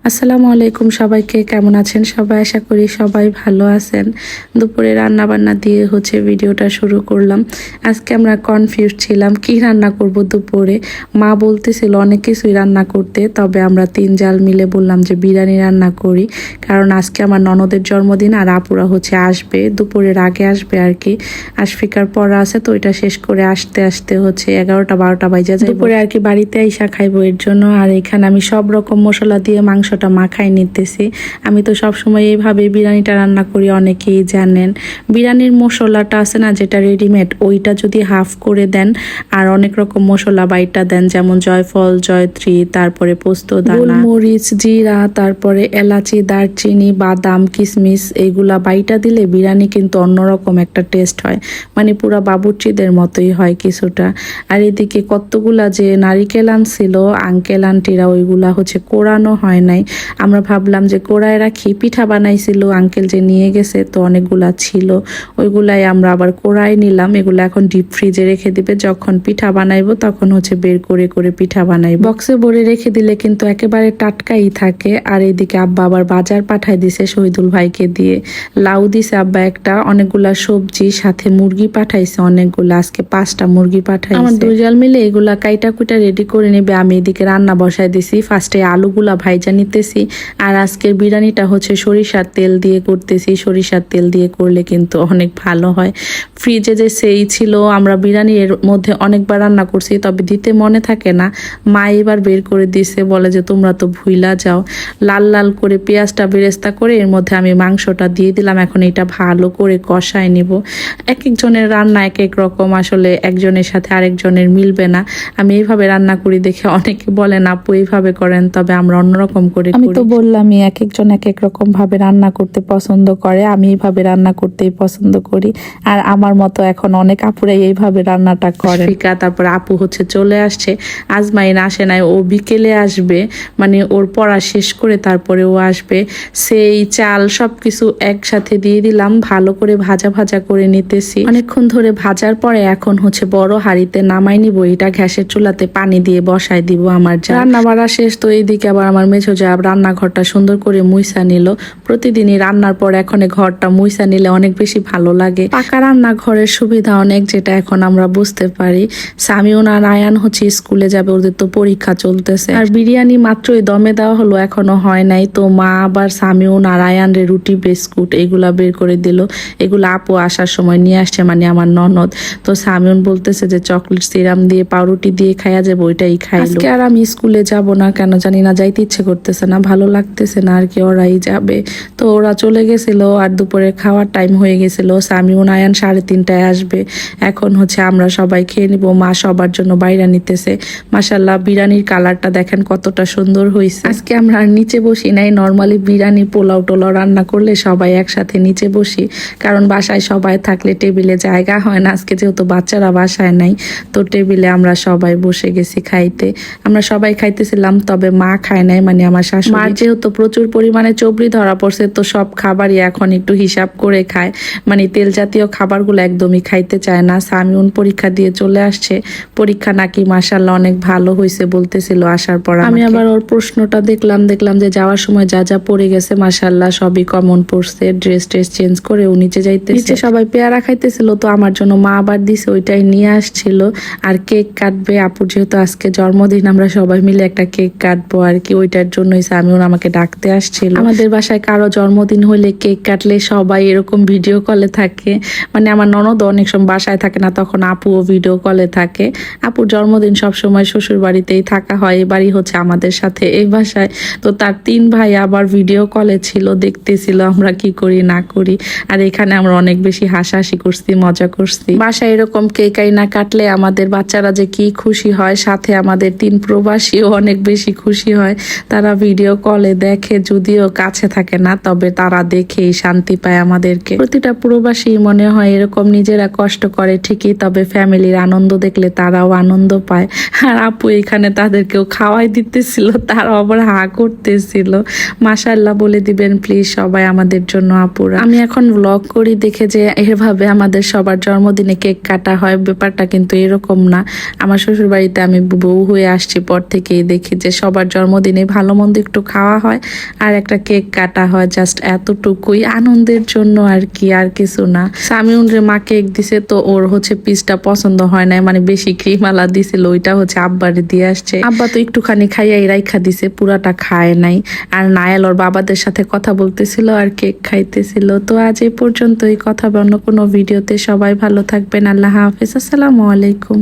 আসসালামু আলাইকুম সবাইকে, কেমন আছেন সবাই? আশা করি সবাই ভালো আছেন। দুপুরে রান্না বান্না দিয়ে ভিডিওটা শুরু করলাম। আজকে আমরা কনফিউজ ছিলাম কি রান্না করব দুপুরে। মা বলতেছিল অনেক কিছুই রান্না করতে, তবে আমরা তিন জাল মিলে বললাম যে বিরিয়ানি রান্না করি, কারণ আজকে আমার ননদের জন্মদিন আর আপুরা আসবে দুপুরের আগে আসবে আর কি। আশফিকার পড়া আছে, তো এটা শেষ করে আসতে আসতে 11টা 12টা বাজে যায়। দুপুরে আর কি বাড়িতে আইসা খাইবো এর জন্য। আর এখানে আমি সব রকম মশলা দিয়ে মাংসটা মাখাই নিতেছি। আমি তো সবসময় এইভাবে বিরিয়ানিটা রান্না করি, অনেকেই জানেন। বিরিয়ানির মশলাটা আছে না, যেটা রেডিমেড, ওইটা যদি হাফ করে দেন আর অনেক রকম মশলা বাইটা দেন, যেমন জয়ফল, জয়ত্রী, তারপরে পোস্ত দানা, মরিচ, জিরা, তারপরে এলাচি, দারচিনি, বাদাম, কিশমিশ, এইগুলা বাইটা দিলে বিরিয়ানি কিন্তু অন্যরকম একটা টেস্ট হয়, মানে পুরা বাবুর্চিদের মতোই হয় কিছুটা। আর এদিকে কতগুলা যে নারিকেল আনছিল আঙ্কেল আন্টিরা, ওইগুলা কোরানো হয় নাই। আমরা ভাবলাম যে কোরায় রাখি, পিঠা বানাইছিল আঙ্কেল যে নিয়ে গেছে, তো অনেকগুলা ছিল, ওইগুলাই আমরা আবার কোরায় নিলাম। এগুলো এখন ডিপ ফ্রিজে রেখে দিবে, যখন পিঠা বানাইবো তখন বের করে করে পিঠা বানাইবো। বক্সে ভরে রেখে দিলে কিন্তু একেবারে টাটকাই থাকে। আর এইদিকে আব্বা আবার বাজার পাঠায় দিছে শহীদুল ভাইকে দিয়ে। লাউ দিছে আব্বা একটা, অনেকগুলা সবজি, সাথে মুরগি পাঠাইছে অনেকগুলা, আজকে 5টা মুরগি পাঠাইছে। আমার দুই জাল মিলে এগুলা কাইটা কুইটা রেডি করে নেবে। আমি এদিকে রান্না বসাই দিছি, ফার্স্টে আলুগুলা ভাইজা নিতেছি। আর আজকের বিরিয়ানিটা সরিষার তেল দিয়ে করতেছি। সরিষার তেল দিয়ে করলে কিন্তু অনেক ভালো হয়। ফ্রিজে যে সেই ছিল, আমরা বিরিয়ানি এর মধ্যে অনেকবার রান্না করছি, তবে দিতে মনে থাকে না। মা এবার বের করে দিছে, বলে যে তোমরা তো ভুইলা যাও। লাল লাল করে পেঁয়াজটা বেরেস্তা করে এর মধ্যে আমি মাংসটা দিয়ে দিলাম। এখন এটা ভালো করে কষায় নিব। এক একজনের রান্না এক এক রকম, আসলে একজনের সাথে আরেকজনের মিলবে না। আমি এইভাবে রান্না করি দেখে অনেকে বলেন আপু এইভাবে করেন, তবে আমরা অন্যরকম করে। আমি তো বললামই এক একজন এক এক রকম ভাবে রান্না করতে পছন্দ করে, আমি এইভাবে রান্না করতেই পছন্দ করি। আর আমার মতো এখন অনেক আপুরাই এইভাবে রান্নাটা করে। তারপর আপু চলে আসছে, আজমাইন আসে নাই, ও বিকেলে আসবে, মানে ওর পড়া শেষ করে তারপরে ও আসবে। সেই চাল সবকিছু একসাথে দিয়ে দিলাম, ভালো করে ভাজা ভাজা করে নিতেছি। অনেকক্ষণ ধরে ভাজার পরে এখন বড় হাঁড়িতে নামাই নিব। এটা গ্যাসের চুলাতে পানি দিয়ে বসাই দিব। আমার রান্না বাড়া শেষ, তো এইদিকে আবার আমার মেঝো যা রান্নাঘরটা সুন্দর করে মুইসা নিল। প্রতিদিনই রান্নার পর এখন ঘরটা মুইসা নিলে অনেক বেশি ভালো লাগে। পাকা রান্নাঘরের সুবিধা অনেক, যেটা এখন আমরা বুঝতে পারি। সামিউন আর আয়ান স্কুলে যাবে, ওদের তো পরীক্ষা চলতেছে। আর বিরিয়ানি মাত্রই দমে দেওয়া হলো, এখনো হয় নাই। তো মা আবার সামিউন আর আয়ান রে রুটি বিস্কুট এগুলা বের করে দিল। এগুলো আপু আসার সময় নিয়ে আসছে, মানে আমার ননদ। তো সামিউন বলতেছে যে চকলেট সিরাম দিয়ে পাউরুটি দিয়ে খাইয়া যাবো, ওইটাই খাইলো। আজকে আর আমি স্কুলে যাব না, কেন জানি না, যাইতে ইচ্ছে করতেছে না, ভালো লাগতেছে না আর কি। ওরাই যাবে, তো ওরা চলে গেছিল। আর দুপুরে খাওয়ার টাইম হয়ে গেছিল। সামিউন আয়ান 3:30টায় আসবে। এখন আমরা সবাই খেয়ে নিব। মা সবার জন্য বাইরা নিতেছে। মাশাল্লাহ, বিরিয়ানির কালারটা দেখেন কতটা সুন্দর হয়েছে। আজকে আমরা আর নিচে বসি নাই। নর্মালি বিরিয়ানি পোলাও টোলাও রান্না করলে সবাই একসাথে নিচে বসি, কারণ বাসায় সবাই থাকলে টেবিলে জায়গা হয় না। আজকে যেহেতু বাচ্চারা বাসায় নাই, তো টেবিলে আমরা সবাই বসে গেছি খাইতে। আমরা সবাই খাইতেছিলাম, তবে মা খায় নাই, মানে আমার শাশুড়ি। মার যেহেতু প্রচুর পরিমাণে চবড়ি ধরা পড়ছে, তো সব খাবারই এখন একটু হিসাব করে খায়, মানে তেল জাতীয় খাবারগুলো একদমই খাইতে চায় না। সামিউন পরীক্ষা দিয়ে চলে আসছে, পরীক্ষা নাকি মাশাআল্লাহ অনেক ভালো হয়েছে বলতেছিল আসার পর। আমি আবার ওর প্রশ্নটা দেখলাম যে যাওয়ার সময় যা যা পড়ে গেছে মাশাআল্লাহ সবই কমন পড়ছে। ড্রেস চেঞ্জ করে ও নিচে যাইতে, নিচে সবাই পেয়ারা খাইতেছিল, তো আমার জন্য মা আবার দিছে, ওইটাই নিয়ে আসছিল। আর কেক কাটবে আপুর, যেহেতু আজকে জন্মদিন, আমরা সবাই মিলে একটা কেক কাটবো আর কি। ওইটার জন্যই সামিউন আমাকে ডাকতে আসছিল। আমাদের বাসায় কারো জন্মদিন হলে কেক কাটলে সবাই এরকম ভিডিও কলে থাকে, মানে আমার ননদ অনেক সময় বাসায় থাকে না, তখন আপুও ভিডিও কলে থাকে। আপুর জন্মদিন সবসময় শ্বশুর বাড়িতেই থাকা হয়, এবারই আমাদের সাথে এই বাসায়। তো তার 3 ভাই আবার ভিডিও কলে ছিল, দেখতেছিল আমরা কি করি না করি। আর এখানে আমরা অনেক বেশি হাসাহাসি করছি, মজা করছি। বাসায় এরকম কেক না কাটলে আমাদের বাচ্চারা যে কি খুশি হয়, সাথে আমাদের 3 প্রবাসীও অনেক বেশি খুশি হয়। তারা ভিডিও কলে দেখে, যদিও কাছে থাকে না, তবে তারা দেখেই শান্তি পায় আমাদেরকে। প্রতিটা প্রবাসী মনে হয় এরকম নিজেরা কষ্ট করে ঠিকই, তবে ফ্যামিলির আনন্দ দেখলে তারাও আনন্দ পায়। আর আপু এখানে তাদেরকেও খাওয়াই দিতেছিল, তারাও আবার হা করতেছিল। মাশাআল্লাহ বলে দিবেন প্লিজ সবাই আমাদের জন্য আপুরা। আমি এখন ব্লগ করি দেখে যে এভাবে আমাদের সবার জন্মদিনে কেক কাটা হয়, ব্যাপারটা কিন্তু এরকম না। আমার শ্বশুর বাড়িতে আমি বউ হয়ে আসছি পর থেকেই দেখি যে সবার জন্মদিনে ভালো মন্দ যদি একটু খাওয়া হয় আর একটা কেক কাটা হয়, জাস্ট এতটুকুই আনন্দের জন্য আর কি, আর কিছু না। সামিউন রে মা কেক দিছে, তো ওর হচ্ছে পিসটা পছন্দ হয় না, মানে বেশি ক্রিমালা দিছিল, ওইটা হচ্ছে আব্বারে দিয়ে আসছে। আব্বা তো একটুখানি খাইয়াই রাইখা দিছে, পুরাটা খায় নাই। আর নায়াল ওর বাবাদের সাথে কথা বলতেছিল আর কেক খাইতেছিল। তো আজ এই পর্যন্তই, কথা অন্য কোনো ভিডিওতে। সবাই ভালো থাকবেন, আল্লাহ হাফেজ, আসসালামু আলাইকুম।